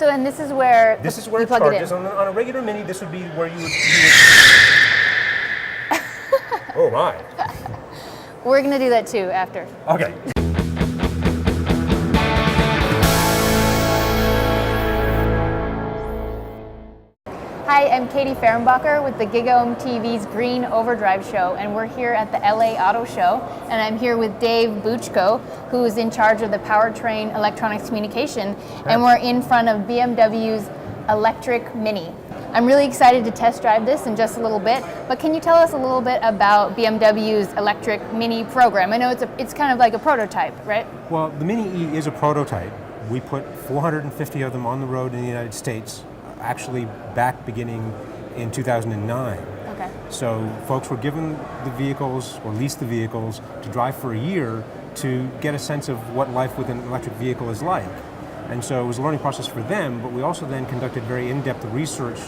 So, and this is where This is where you it plug it in. charges. On a regular Mini, this would be where you would oh my. We're going to do that too after. Okay. Hi, I'm Katie Fehrenbacher with the GigaOm TV's Green Overdrive show, and we're here at the LA Auto Show, and I'm here with Dave Buchko, who is in charge of the powertrain electronics communication, and we're in front of BMW's electric Mini. I'm really excited to test drive this in just a little bit, but can you tell us a little bit about BMW's electric Mini program? I know it's kind of like a prototype, right? Well, the Mini E is a prototype. We put 450 of them on the road in the United States, actually back beginning in 2009. Okay. So folks were given the vehicles, or leased the vehicles, to drive for a year to get a sense of what life with an electric vehicle is like. And so it was a learning process for them, but we also then conducted very in-depth research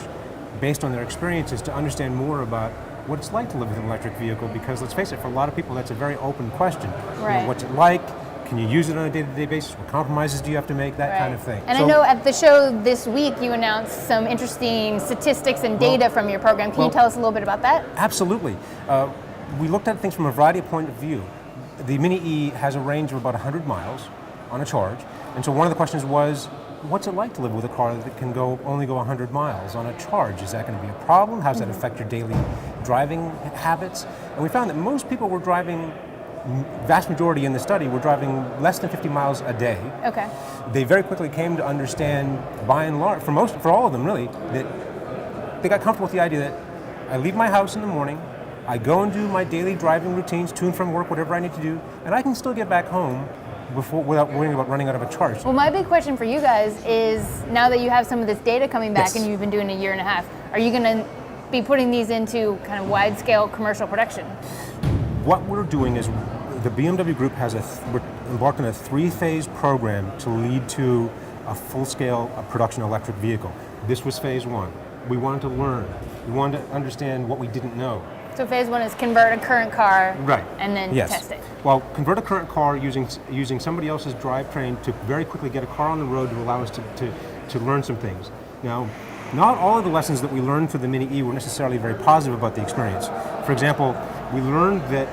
based on their experiences to understand more about what it's like to live with an electric vehicle, because let's face it, for a lot of people that's a very open question. Right. You know, what's it like? Can you use it on a day-to-day basis? What compromises do you have to make? That kind of thing. And I know at the show this week you announced some interesting statistics and data from your program. Can you tell us a little bit about that? Absolutely. We looked at things from a variety of point of view. The Mini E has a range of about 100 miles on a charge. And so one of the questions was, what's it like to live with a car that can only go 100 miles on a charge? Is that going to be a problem? How does that affect your daily driving habits? And we found that most people were driving, vast majority in the study, were driving less than 50 miles a day. Okay. They very quickly came to understand, by and large, for all of them really, that they got comfortable with the idea that I leave my house in the morning, I go and do my daily driving routines, to and from work, whatever I need to do, and I can still get back home without worrying about running out of a charge. Well, my big question for you guys is, now that you have some of this data coming back and you've been doing a year and a half, are you going to be putting these into kind of wide-scale commercial production? What we're doing is, the BMW Group has we're embarked on a 3-phase program to lead to a full-scale production electric vehicle. This was phase 1. We wanted to learn. We wanted to understand what we didn't know. So phase 1 is convert a current car, right, and then test it. Well, convert a current car using somebody else's drivetrain to very quickly get a car on the road to allow us to learn some things. Now, not all of the lessons that we learned through the Mini E were necessarily very positive about the experience. For example, we learned that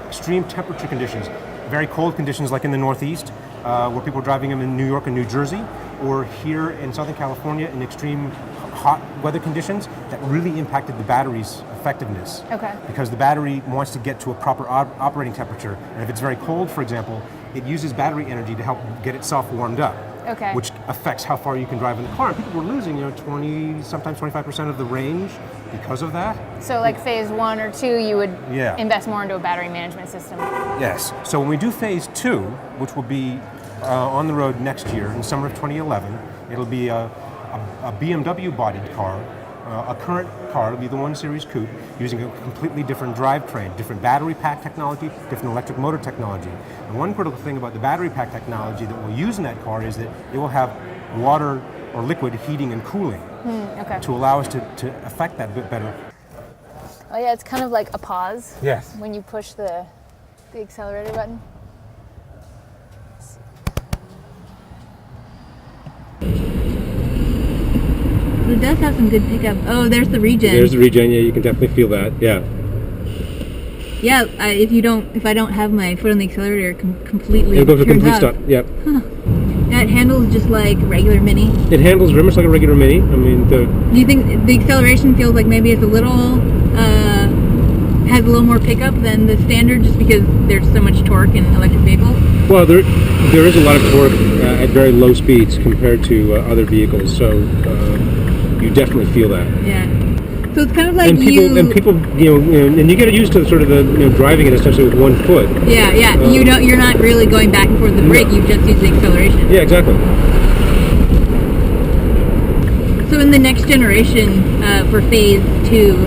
extreme temperature conditions, very cold conditions like in the Northeast, where people are driving them in New York and New Jersey, or here in Southern California in extreme hot weather conditions, that really impacted the battery's effectiveness. Okay. Because the battery wants to get to a proper operating temperature, and if it's very cold, for example, it uses battery energy to help get itself warmed up. Okay. Which affects how far you can drive in the car. And people were losing, 20, sometimes 25% of the range because of that. So like phase 1 or 2, you would Yeah. invest more into a battery management system. Yes. So when we do phase 2, which will be on the road next year in summer of 2011, it'll be a BMW bodied car, a current car. It'll be the 1 Series Coupe, using a completely different drivetrain, different battery pack technology, different electric motor technology. And one critical thing about the battery pack technology that we'll use in that car is that it will have water or liquid heating and cooling to allow us to affect that a bit better. Oh yeah, it's kind of like a pause. Yes. When you push the accelerator button. It does have some good pickup. Oh, there's the regen. There's the regen. Yeah, you can definitely feel that. Yeah. Yeah, if I don't have my foot on the accelerator, it completely It'll go to complete up. stop. Yep. Huh. Yeah, it handles just like regular Mini. It handles very much like a regular Mini. I mean, do you think the acceleration feels like maybe it's a little has a little more pickup than the standard, just because there's so much torque in electric vehicles? Well, there is a lot of torque at very low speeds compared to other vehicles, so you definitely feel that. Yeah. So it's kind of like and people, and you get used to sort of the driving it essentially with one foot. Yeah, yeah. You're not really going back and forth the brake. You just use the acceleration. Yeah, exactly. So in the next generation, for phase 2,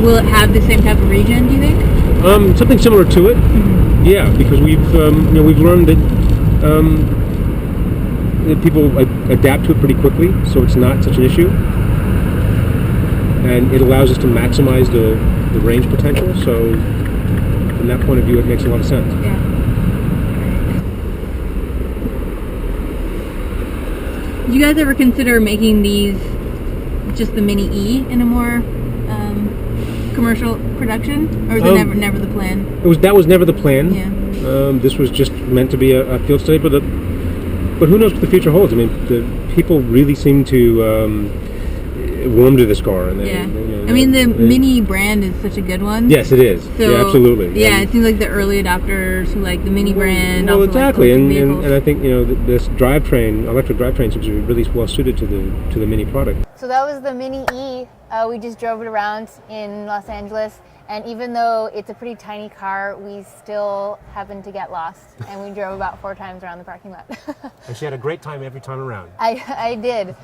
will it have the same type of regen, do you think? Something similar to it. Mm-hmm. Yeah, because we've learned that people adapt to it pretty quickly, so it's not such an issue. And it allows us to maximize the range potential, so from that point of view it makes a lot of sense. Yeah. Did you guys ever consider making these just the Mini E in a more commercial production, or was it never the plan? That was never the plan. Yeah. This was just meant to be a field study, but who knows what the future holds? I mean, the people really seem to warm to this car, and I mean, the Mini brand is such a good one. Yes, it is. So, yeah, absolutely. Yeah, it seems like the early adopters who like the Mini brand. Well, also exactly, like and I think this drivetrain, electric drivetrain, seems to be really well suited to the Mini product. So that was the Mini E. We just drove it around in Los Angeles, and even though it's a pretty tiny car, we still happened to get lost, and we drove about 4 times around the parking lot. And she had a great time every time around. I did.